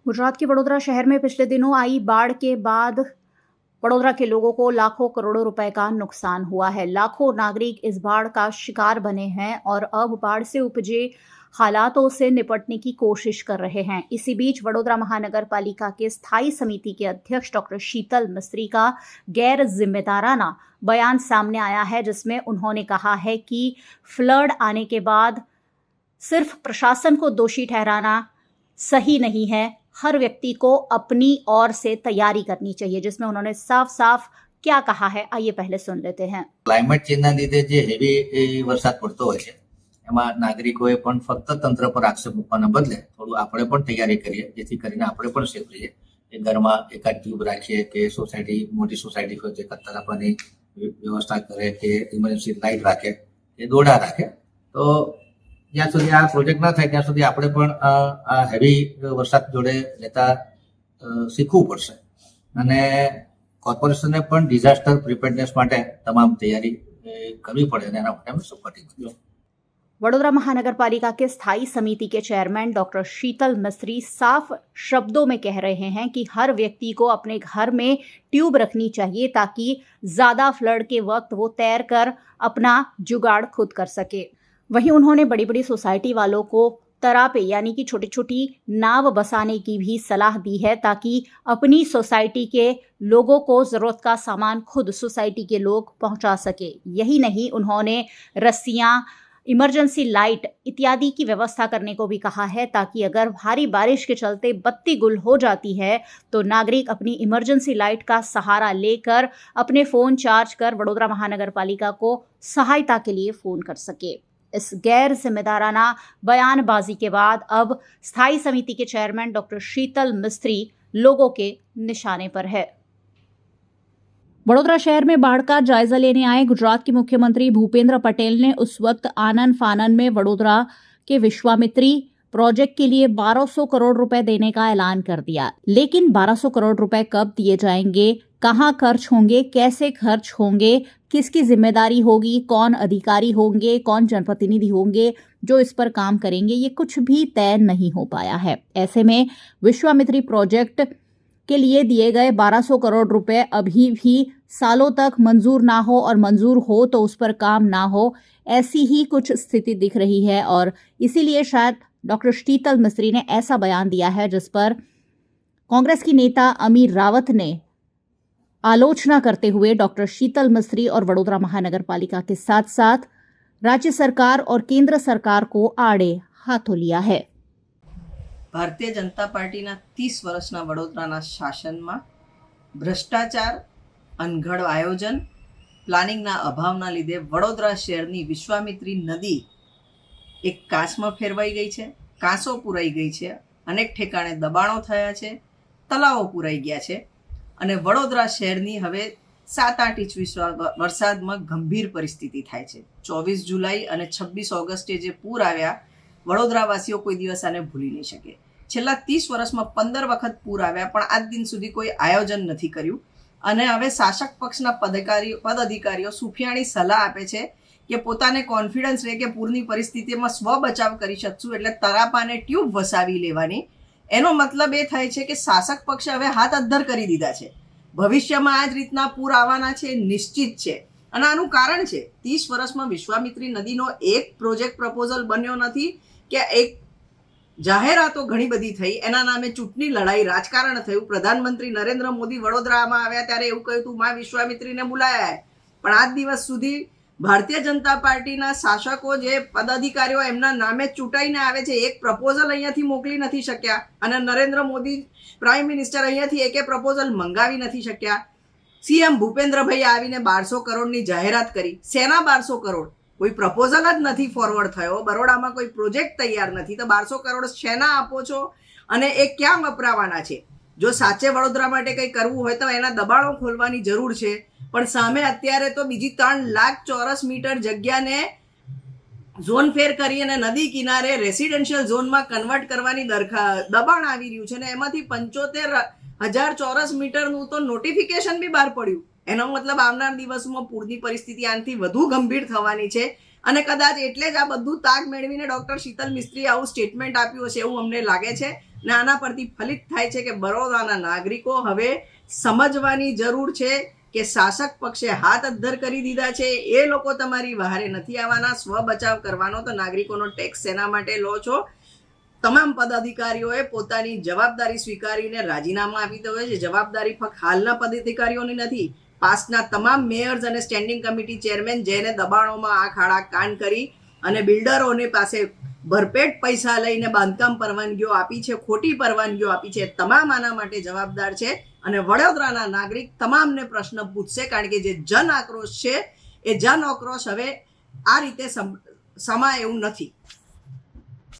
गुजरात के वडोदरा शहर में पिछले दिनों आई बाढ़ के बाद वडोदरा के लोगों को लाखों करोड़ों रुपए का नुकसान हुआ है। लाखों नागरिक इस बाढ़ का शिकार बने हैं और अब बाढ़ से उपजे हालातों से निपटने की कोशिश कर रहे हैं। इसी बीच वडोदरा महानगर पालिका के स्थायी समिति के अध्यक्ष डॉक्टर शीतल मिस्त्री का गैर जिम्मेदाराना बयान सामने आया है, जिसमें उन्होंने कहा है कि फ्लड आने के बाद सिर्फ प्रशासन को दोषी ठहराना सही नहीं है, हर व्यक्ति को अपनी ओर से तैयारी करनी चाहिए। जिसमें उन्होंने साफ साफ क्या कहा है, आइए पहले सुन लेते हैं। क्लाइमेट चेन्जना लीधे जे हेवी वरसाद पड़तो होय छे एमां नागरिकोए पण फक्त तंत्र पर आक्षेप मूकवाना बदले थोडું આપણે પણ તૈયારી કરીએ, જેથી કરીને આપણે પણ સેફ રહીએ। એ ઘરમાં એકાદ ટ્યુબ રાખીએ કે સોસાયટી મોટી સોસાયટી હોય જે કત્તર આપવાની વ્યવસ્થા કરે કે ઇમરજન્સી લાઇટ રાખે કે દોડા રાખે। તો જ્યાં સુધી આ પ્રોજેક્ટ ના થાય ત્યાં સુધી આપણે પણ આ હેવી વરસાદ જોડે લેતા શીખવું પડશે અને કોર્પોરેશને પણ ડિઝાસ્ટર પ્રિપેરનેસ માટે તમામ તૈયારી કરવી પડે અને એના માટે અમે સપોર્ટિંગ કરીએ। वडोदरा महानगर पालिका के स्थायी समिति के चेयरमैन डॉक्टर शीतल मिस्त्री साफ शब्दों में कह रहे हैं कि हर व्यक्ति को अपने घर में ट्यूब रखनी चाहिए ताकि ज्यादा फ्लड के वक्त वो तैर कर अपना जुगाड़ खुद कर सके। वहीं उन्होंने बड़ी बड़ी सोसाइटी वालों को तरापे यानी कि छोटी छोटी नाव बसाने की भी सलाह दी है, ताकि अपनी सोसाइटी के लोगों को जरूरत का सामान खुद सोसाइटी के लोग पहुंचा सके। यही नहीं, उन्होंने रस्सियां, इमरजेंसी लाइट इत्यादि की व्यवस्था करने को भी कहा है, ताकि अगर भारी बारिश के चलते बत्ती गुल हो जाती है तो नागरिक अपनी इमरजेंसी लाइट का सहारा लेकर अपने फोन चार्ज कर वडोदरा महानगर पालिका को सहायता के लिए फोन कर सके। इस गैर जिम्मेदाराना बयानबाजी के बाद अब स्थायी समिति के चेयरमैन डॉक्टर शीतल मिस्त्री लोगों के निशाने पर है। वडोदरा शहर में बाढ़ का जायजा लेने आए गुजरात के मुख्यमंत्री भूपेंद्र पटेल ने उस वक्त आनन फानन में वडोदरा के विश्वामित्री प्रोजेक्ट के लिए 1200 करोड़ रुपए देने का ऐलान कर दिया। लेकिन 1200 करोड़ रुपए कब दिए जाएंगे, कहां खर्च होंगे, कैसे खर्च होंगे, किसकी जिम्मेदारी होगी, कौन अधिकारी होंगे, कौन जनप्रतिनिधि होंगे जो इस पर काम करेंगे, ये कुछ भी तय नहीं हो पाया है। ऐसे में विश्वामित्री प्रोजेक्ट के लिए दिए गए 1200 करोड़ रुपए अभी भी सालों तक मंजूर ना हो और मंजूर हो तो उस पर काम ना हो, ऐसी ही कुछ स्थिति दिख रही है। और इसीलिए शायद डॉक्टर शीतल मिस्त्री ने ऐसा बयान दिया है जिस पर कांग्रेस की नेता अमीर रावत ने आलोचना करते हुए डॉक्टर शीतल मिस्त्री और वडोदरा महानगर पालिका के साथ साथ राज्य सरकार और केंद्र सरकार को आड़े हाथों लिया है। भारतीय जनता पार्टीना 30 वर्षना वडोदराना शासનમાં ભ્રષ્ટાચાર, અનઘડ આયોજન, પ્લાનિંગના અભાવના લીધે વડોદરા શહેરની વિશ્વામિત્રી નદી એક કાંસમાં ફેરવાઈ ગઈ છે, કાંસો પૂરાઈ ગઈ છે, અનેક ઠેકાણે દબાણો થયા છે, તલાવો પૂરાઈ ગયા છે અને વડોદરા શહેરની હવે 7-8 ઇંચ વરસાદમાં ગંભીર પરિસ્થિતિ થાય છે। 24 જુલાઈ અને 26 ઓગસ્ટે જે પૂર આવ્યા, વડોદરાવાસીઓ કોઈ દિવસ આને ભૂલી નહીં શકે। છેલ્લા 30 વર્ષમાં 15 વખત પૂર આવ્યા, પણ આજ દિન સુધી કોઈ આયોજન નથી કર્યું અને હવે શાસક પક્ષના પદાધિકારીઓ સુફિયાણી સલાહ આપે છે કે પોતાને કોન્ફિડન્સ રહે કે પૂરની પરિસ્થિતિમાં સ્વ બચાવ કરી શકશું એટલે તરાપાને ટ્યુબ વસાવી લેવાની। એનો મતલબ એ થાય છે કે શાસક પક્ષે હવે હાથ અદ્ધર કરી દીધા છે। ભવિષ્યમાં આ જ રીતના પૂર આવવાના છે, નિશ્ચિત છે અને આનું કારણ છે 30 વર્ષમાં વિશ્વામિત્રી નદીનો એક પ્રોજેક્ટ પ્રપોઝલ બન્યો નથી કે એક જાહેરાતો ઘણી બધી થઈ, એના નામે ચૂંટણી લડાઈ, રાજકારણ થયું। પ્રધાનમંત્રી નરેન્દ્ર મોદી વડોદરામાં આવ્યા ત્યારે એવું કહ્યું હતું માં વિશ્વામિત્રીને બોલાયા है, પણ આજ દિવસ સુધી ભારતીય જનતા પાર્ટીના શાસકો જે પદાધિકારીઓ એમના નામે ચૂંટાઈને આવે છે, એક પ્રપોઝલ અહીંયાથી મોકલી નથી શક્યા અને નરેન્દ્ર મોદી પ્રાઇમ મિનિસ્ટર અહીંયાથી એકે પ્રપોઝલ મંગાવી નથી શક્યા। સીએમ ભૂપેન્દ્રભાઈ આવીને 1200 કરોડની જાહેરાત કરી, સેના 1200 કરોડ? કોઈ પ્રપોઝલ જ નથી ફોરવર્ડ થયો, બરોડામાં કોઈ પ્રોજેક્ટ તૈયાર નથી, તો 1200 કરોડ શેના આપો છો અને એ ક્યાં વપરાવાના છે? જો સાચે વડોદરા માટે કંઈ કરવું હોય તો એના દબાણો ખોલવાની જરૂર છે, પણ સામે અત્યારે તો બીજી 3 લાખ ચોરસ મીટર જગ્યાને ઝોન ફેર કરી અને નદી કિનારે રેસિડેન્શિયલ ઝોનમાં કન્વર્ટ કરવાની દબાણ આવી રહ્યું છે અને એમાંથી 75,000 ચોરસ મીટરનું તો નોટિફિકેશન બી બહાર પડ્યું। એનો મતલબ આવનાર દિવસોમાં પૂરની પરિસ્થિતિ આનાથી વધુ ગંભીર થવાની છે અને કદાચ એટલે જ આ બધું તાગ મેળવીને ડૉક્ટર શીતલ મિસ્ત્રીએ આવું સ્ટેટમેન્ટ આપ્યું હશે એવું અમને લાગે છે. ને આના પરથી ફલિત થાય છે કે બરોડાના નાગરિકો હવે સમજવાની જરૂર છે કે શાસક પક્ષે હાથ અદ્ધર કરી દીધા છે. એ લોકો તમારી વહારે નથી આવવાના. સ્વ બચાવ કરવાનો તો નાગરિકોનો ટેક્સ શેના માટે લો છો? તમામ પદાધિકારીઓએ પોતાની જવાબદારી સ્વીકારીને રાજીનામા આપી દેવા છે. જવાબદારી ફક્ત હાલના પદાધિકારીઓની નથી, પાસ્ટના તમામ મેયર્સ અને સ્ટેન્ડિંગ કમિટી ચેરમેન જેને દબાણોમાં આ ખાડા કાન કરી અને બિલ્ડરોને પાસે ભરપેટ પૈસા લઈને બાંધકામ પરવાનગીઓ આપી છે, ખોટી પરવાનગીઓ આપી છે, તમામ આના માટે જવાબદાર છે. અને વડોદરાના નાગરિક તમામને પ્રશ્ન પૂછશે, કારણ કે જે જન આક્રોશ છે એ જન આક્રોશ હવે આ રીતે સમાય એવું નથી.